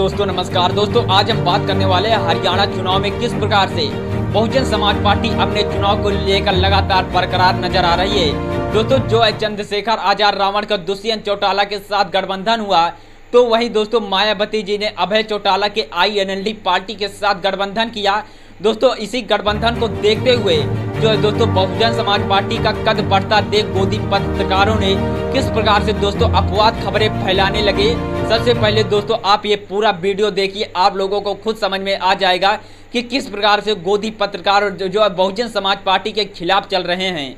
दोस्तों नमस्कार दोस्तों, आज हम बात करने वाले हैं हरियाणा चुनाव में किस प्रकार से बहुजन समाज पार्टी अपने चुनाव को लेकर लगातार बरकरार नजर आ रही है। दोस्तों जो चंद्रशेखर आजाद रावण का दुष्यंत चौटाला के साथ गठबंधन हुआ, तो वहीं दोस्तों मायावती जी ने अभय चौटाला के INLD पार्टी के साथ गठबंधन किया। दोस्तों इसी गठबंधन को देखते हुए जो दोस्तों बहुजन समाज पार्टी का कद बढ़ता देख गोदी पत्रकारों ने किस प्रकार से दोस्तों अपवाद खबरें फैलाने लगे। सबसे पहले दोस्तों आप ये पूरा वीडियो देखिए, आप लोगों को खुद समझ में आ जाएगा कि किस प्रकार से गोदी पत्रकार जो बहुजन समाज पार्टी के खिलाफ चल रहे हैं।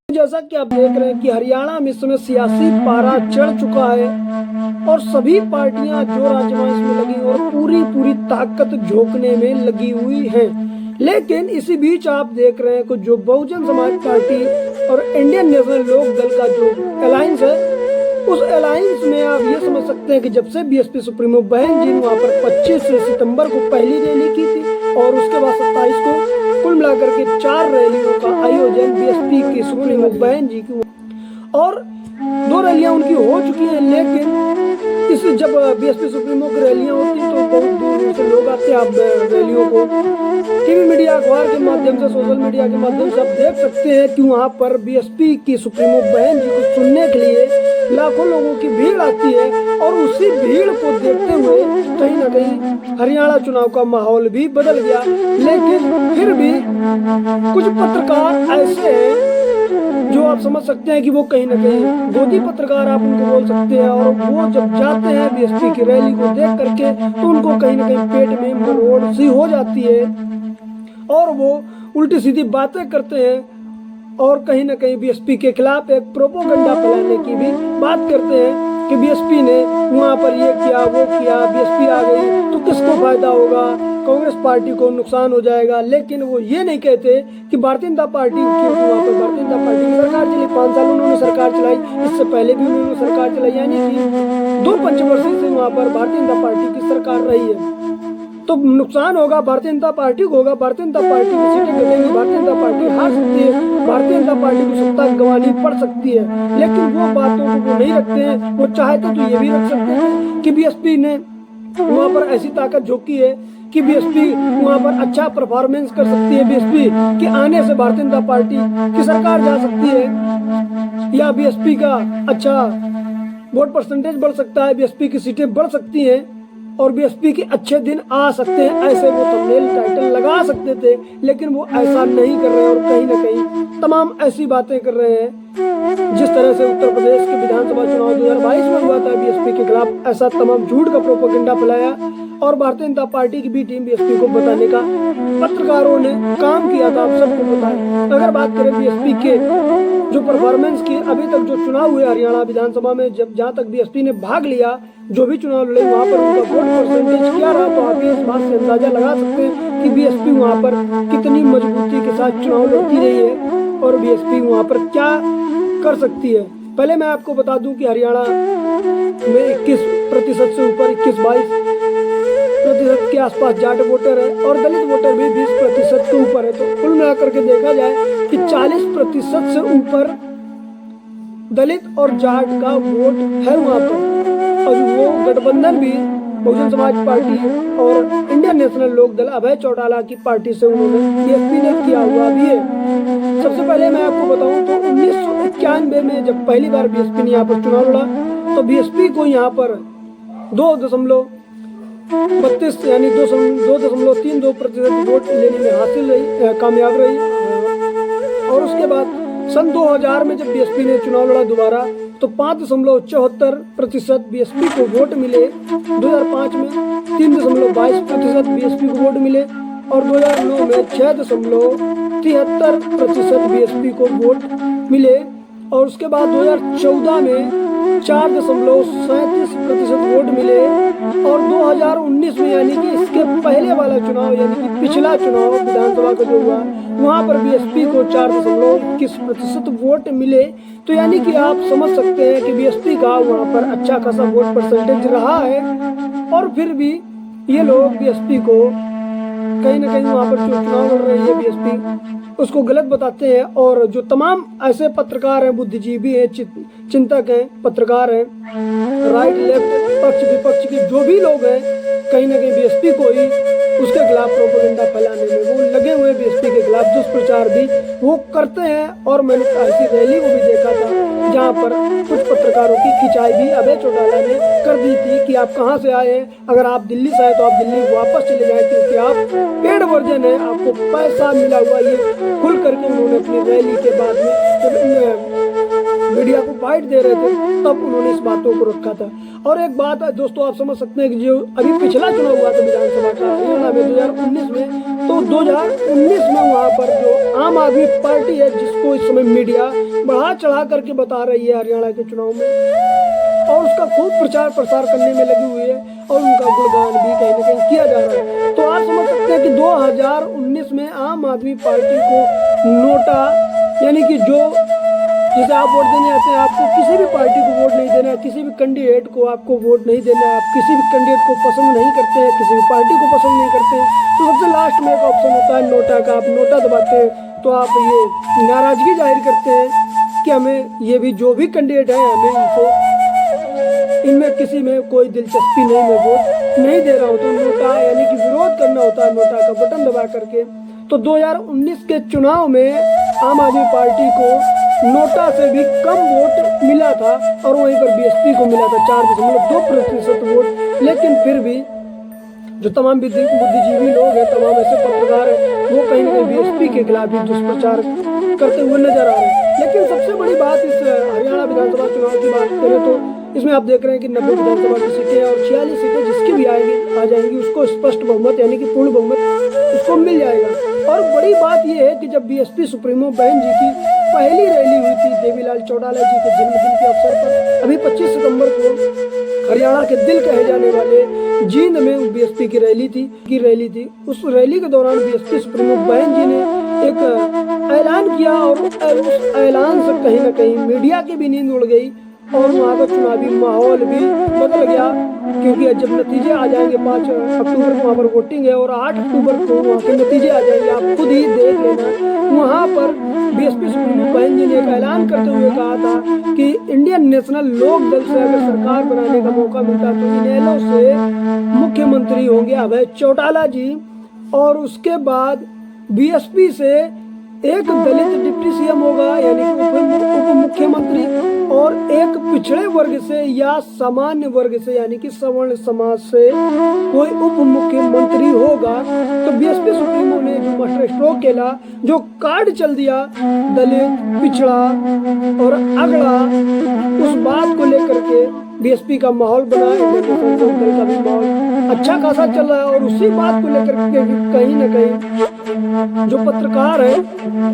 जैसा कि आप देख रहे हैं कि हरियाणा में इस समय सियासी पारा चढ़ चुका है और सभी पार्टियां जो राजमांस में लगी और पूरी ताकत झोंकने में लगी हुई है। लेकिन इसी बीच आप देख रहे हैं कि जो बहुजन समाज पार्टी और इंडियन नेशनल लोक दल का जो अलायंस है, उस अलायंस में आप ये समझ सकते हैं कि जब से BSP सुप्रीमो बहन जी ने वहाँ पर 25 सितंबर को पहली रैली की थी और उसके बाद 27 को कुल मिलाकर के 4 रैलियों का आयोजन BSP की सुप्रीमो बहन जी की, और 2 रैलियां उनकी हो चुकी हैं। लेकिन इस जब BSP सुप्रीमो की रैलियां होती हैं तो बहुत दूर से लोग आते हैं। आप रैलियों को टीवी मीडिया, अखबार के माध्यम से, सोशल मीडिया के माध्यम से आप देख सकते हैं कि वहाँ पर BSP की सुप्रीमो बहन जी को सुनने के लिए लाखों लोगों की भीड़ आती है। और उसी भीड़ को देखते हुए कहीं ना कहीं हरियाणा चुनाव का माहौल भी बदल गया। लेकिन फिर भी कुछ पत्रकार ऐसे हैं जो आप समझ सकते हैं कि वो कहीं ना कहीं गोदी पत्रकार आप उनको बोल सकते हैं, और वो जब जाते हैं BSP की रैली को देख करके तो उनको कहीं ना कहीं पेट में मरोड़ सी हो जाती है और वो उल्टी सीधी बातें करते हैं और कहीं ना कहीं BSP के खिलाफ एक प्रोपोगंडा फैलाने की भी बात करते हैं कि BSP ने वहाँ पर ये किया, वो किया, BSP आ गई तो किसको फायदा होगा, कांग्रेस पार्टी को नुकसान हो जाएगा। लेकिन वो ये नहीं कहते कि भारतीय जनता पार्टी क्योंकि वहाँ पर भारतीय जनता पार्टी की सरकार चली, 5 साल उन्होंने सरकार चलाई, इससे पहले भी उन्होंने सरकार चलाई, यानी कि 2 पंचवर्षीय से वहाँ पर भारतीय जनता पार्टी की सरकार रही है। तो नुकसान होगा भारतीय जनता पार्टी को होगा, भारतीय जनता पार्टी की सीटें घटेंगी, भारतीय जनता पार्टी हार सकती है, भारतीय जनता पार्टी को सत्ता गंवानी पड़ सकती है। लेकिन वो बातों को वो नहीं रखते हैं। वो चाहते तो ये भी रख सकते हैं कि BSP ने वहाँ पर ऐसी ताकत झोंकी है कि BSP वहाँ पर अच्छा परफॉर्मेंस कर सकती है, BSP के आने से भारतीय जनता पार्टी की सरकार जा सकती है, या BSP का अच्छा वोट परसेंटेज बढ़ सकता है, BSP की सीटें बढ़ सकती हैं और BSP के अच्छे दिन आ सकते हैं। ऐसे वो थंबनेल टाइटल लगा सकते थे, लेकिन वो ऐसा नहीं कर रहे हैं और कहीं ना कहीं तमाम ऐसी बातें कर रहे हैं जिस तरह से उत्तर प्रदेश के विधानसभा चुनाव 2022 में हुआ था, BSP के खिलाफ ऐसा तमाम झूठ का प्रोपेगेंडा फैलाया और भारतीय जनता पार्टी की भी टीम BSP को बताने का पत्रकारों ने काम किया था, आप सबको पता है। अगर बात करें BSP के जो परफॉर्मेंस की, अभी तक जो चुनाव हुए हरियाणा विधानसभा में, जहाँ तक BSP ने भाग लिया, जो भी चुनाव लड़े वहाँ पर उनका वोट परसेंटेज क्या रहा, तो आप इस बात से अंदाजा लगा सकते हैं कि BSP वहाँ पर कितनी मजबूती के साथ चुनाव लड़ती रही है और BSP वहाँ पर क्या कर सकती है। पहले मैं आपको बता दूं कि हरियाणा में 21% से ऊपर 21-22% के आसपास जाट वोटर है और दलित वोटर भी 20% के ऊपर है। तो कुल मिलाकर के देखा जाए कि 40% से ऊपर दलित और जाट का वोट है वहाँ पर। और वो गठबंधन भी बहुजन समाज पार्टी और इंडियन नेशनल लोक दल अभय चौटाला की पार्टी से उन्होंने BSP ने किया हुआ भी है। सबसे पहले मैं आपको बताऊं तो 1991 में जब पहली बार BSP ने यहाँ पर चुनाव लड़ा तो BSP को यहाँ पर 2.32 यानी 2.32% वोट लेने में कामयाब रही। और उसके बाद सन 2000 में जब BSP ने चुनाव लड़ा दोबारा तो 5.74% BSP को वोट मिले, 2005 में 3.22% BSP को वोट मिले और 2009 में 6.73% BSP को वोट मिले और उसके बाद 2014 में 4.37% वोट मिले और 2019 में यानी कि इसके पहले वाला चुनाव यानी कि पिछला चुनाव विधानसभा का जो हुआ वहाँ पर BSP को 4.21% वोट मिले। तो यानी कि आप समझ सकते हैं कि BSP का वहाँ पर अच्छा खासा वोट परसेंटेज रहा है और फिर भी ये लोग BSP को कहीं ना कहीं वहाँ पर जो चुनाव लड़ रही है बीएसपी उसको गलत बताते हैं। और जो तमाम ऐसे पत्रकार हैं, बुद्धिजीवी हैं, चिंतक हैं, पत्रकार हैं, राइट लेफ्ट पक्ष विपक्ष के जो भी लोग हैं, कहीं ना कहीं बीएसपी को ही उसके खिलाफ प्रोपेगेंडा फैलाने में वो लगे हुए। बीएसपी के खिलाफ दुष्प्रचार भी वो करते हैं। और मैंने ऐसी रैली को भी देखा था जहाँ पर कुछ पत्रकारों की खिंचाई भी अभय चौटाला ने कर दी थी कि आप कहाँ से आए हैं, अगर आप दिल्ली से आए तो आप दिल्ली वापस चले जाएं क्योंकि आप पेड वर्जन है, आपको पैसा मिला हुआ। ये खुल करके उन्होंने अपनी रैली के बाद में जब मीडिया को बाइट दे रहे थे तब उन्होंने इस बातों को रखा था। और एक बात दोस्तों आप समझ सकते हैं कि जो अभी पिछला चुनाव हुआ था विधानसभा का हरियाणा में 2019 में, तो 2019 में वहाँ पर जो आम आदमी पार्टी है जिसको इस समय मीडिया बढ़ा चढ़ा करके बता रही है हरियाणा के चुनाव में, और उसका खूब प्रचार प्रसार करने में लगी हुई है और उनका गुणगान भी कहीं ना कहीं किया जा रहा है। तो आप समझ सकते हैं कि 2019 में आम आदमी पार्टी को नोटा, यानी कि जो जैसे आप वोट देने आते हैं, आपको किसी भी पार्टी को वोट नहीं देना है, किसी भी कैंडिडेट को आपको वोट नहीं देना है, आप किसी भी कैंडिडेट को पसंद नहीं करते हैं, किसी भी पार्टी को पसंद नहीं करते हैं, तो सबसे लास्ट में एक ऑप्शन होता है नोटा का। आप नोटा दबाते हैं तो आप ये नाराजगी जाहिर करते हैं कि हमें ये भी जो भी कैंडिडेट है हमें इनमें किसी में कोई दिलचस्पी नहीं, मैं वोट नहीं दे रहा हूँ। तो नोटा यानी कि विरोध करना होता है नोटा का बटन दबा करके। तो 2019 के चुनाव में आम आदमी पार्टी को नोटा से भी कम वोट मिला था और वहीं पर बीएसपी को मिला था 4.2% वोट। लेकिन फिर भी जो तमाम बुद्धिजीवी लोग हैं, तमाम ऐसे पत्रकार हैं, वो कहीं ना कहीं बीएसपी के खिलाफ भी दुष्प्रचार करते हुए नजर आ रहे हैं। लेकिन सबसे बड़ी बात इस हरियाणा विधानसभा चुनाव की बात करें तो इसमें आप देख रहे हैं कि 90 विधानसभा की सीटें और 46 सीटें जिसकी भी आ जाएंगी उसको स्पष्ट बहुमत यानी कि पूर्ण बहुमत उसको मिल जाएगा। और बड़ी बात यह है कि जब बीएसपी सुप्रीमो बहन जी की पहली रैली हुई थी देवीलाल चौटाला जी के जन्मदिन के अवसर पर, अभी 25 सितंबर को हरियाणा के दिल कहे जाने वाले जींद में बीएसपी की रैली थी। उस रैली के दौरान बीएसपी सुप्रीमो बहन जी ने एक ऐलान किया और उस ऐलान से कहीं ना कहीं मीडिया की भी नींद उड़ गई और वहाँ का चुनावी माहौल भी बदल गया। क्योंकि जब नतीजे आ जाएंगे 5 अक्टूबर को वहाँ पर वोटिंग है और 8 अक्टूबर को वहाँ के नतीजे आ जाएंगे, आप खुद ही देख लेना। वहाँ पर बीएसपी सुप्रीमो बहन जी ने एक ऐलान करते हुए कहा था कि इंडियन नेशनल लोक दल से अगर सरकार बनाने का मौका मिलता तो इनेलो से मुख्यमंत्री होंगे अभय चौटाला जी, और उसके बाद बीएसपी से एक दलित डिप्टी सीएम होगा यानी उप मुख्यमंत्री, और एक पिछड़े वर्ग से या सामान्य वर्ग से यानी कि सवर्ण समाज से कोई उप मुख्यमंत्री होगा। तो बीएसपी सुप्रीमो ने जो मास्टर स्ट्रोक खेला, जो कार्ड चल दिया दलित, पिछड़ा और अगड़ा, उस बात को लेकर के बीएसपी का माहौल बना, इंडियन दल का भी माहौल अच्छा खासा चल रहा है। और उसी बात को लेकर के कहीं ना कहीं जो पत्रकार है,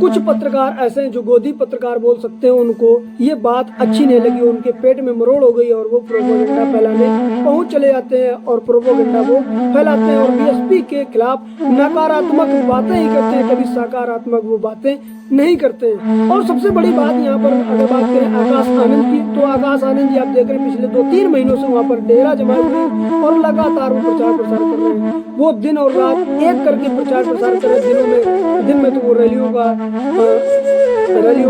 कुछ पत्रकार ऐसे हैं जो गोदी पत्रकार बोल सकते हैं, उनको ये बात अच्छी नहीं लगी, उनके पेट में मरोड़ हो गई और वो प्रोपेगेंडा फैलाने पहुंच चले जाते हैं और प्रोपेगेंडा वो फैलाते हैं और बीएसपी के खिलाफ नकारात्मक बातें ही करते हैं, कभी सकारात्मक वो बातें नहीं करते हैं। और सबसे बड़ी बात यहाँ पर अगर बात करें आकाश आनंद की, तो आकाश आनंद जी आप देख रहे हैं पिछले 2-3 महीनों से वहाँ पर डेरा जमाए हुए और लगातार वो प्रचार प्रसार कर रहे हैं। वो दिन और रात एक करके प्रचार प्रसार कर रहे हैं। दिन में तो वो रैलियों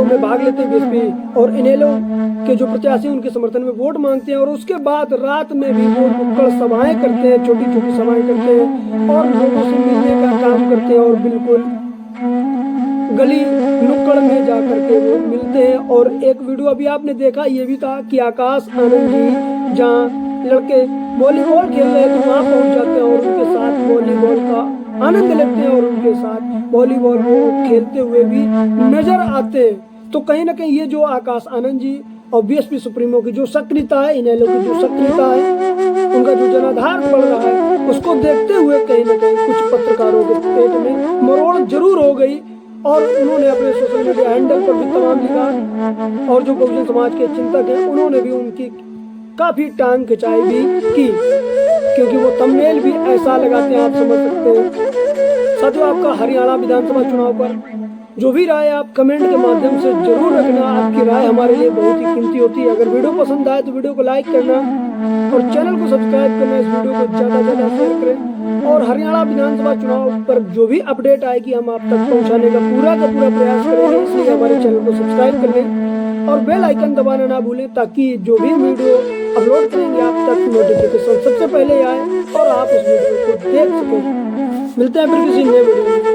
में भाग लेते हैं बीएसपी और इनेलो के जो प्रत्याशी उनके समर्थन में वोट मांगते हैं, और उसके बाद रात में भी वो नुक्कड़ सभाएं करते हैं, छोटी छोटी सभाएं करते हैं और लोगों से मिलने का काम करते हैं और बिल्कुल गली नुक्कड़ में जा करके वो मिलते हैं। और एक वीडियो अभी आपने देखा ये भी था कि आकाश आनंद जी जहाँ लड़के वॉलीबॉल खेल रहे थे वहाँ पहुँच जाते हैं और उनके साथ वॉलीबॉल का आनंद लेते हैं और उनके साथ वॉलीबॉल वो खेलते हुए भी नजर आते हैं। तो कहीं ना कहीं ये जो आकाश आनंद जी और बीएसपी सुप्रीमो की जो सक्रियता है, इनेलो की जो सक्रियता है, उनका जो जनाधार बढ़ रहा है, उसको देखते हुए कहीं ना कहीं कुछ पत्रकारों के पेट में मरोड़ जरूर हो गई और उन्होंने अपने सोशल मीडिया हैंडल पर भी तमाम लिखा और जो बहुजन समाज के चिंतक हैं उन्होंने भी उनकी काफी टांग खिंचाई भी की, क्योंकि वो थंबनेल भी ऐसा लगाते हैं, आप समझ सकते हैं। साथियों, आपका हरियाणा विधानसभा चुनाव पर जो भी राय आप कमेंट के माध्यम से जरूर रखना। आपकी राय हमारे लिए बहुत ही कीमती होती है। अगर वीडियो पसंद आए तो वीडियो को लाइक करना और चैनल को सब्सक्राइब करना। इस वीडियो को ज्यादा से ज्यादा शेयर करें और हरियाणा विधानसभा चुनाव पर जो भी अपडेट आएगी हम आप तक पहुंचाने का पूरा प्रयास करेंगे। इसलिए हमारे चैनल को सब्सक्राइब कर लें और बेल आइकन दबाना ना भूलें, ताकि जो भी वीडियो अपलोड करेंगे आप तक नोटिफिकेशन सबसे पहले आए और आप उस वीडियो को देख सकें। मिलते हैं फिर किसी नए वीडियो में।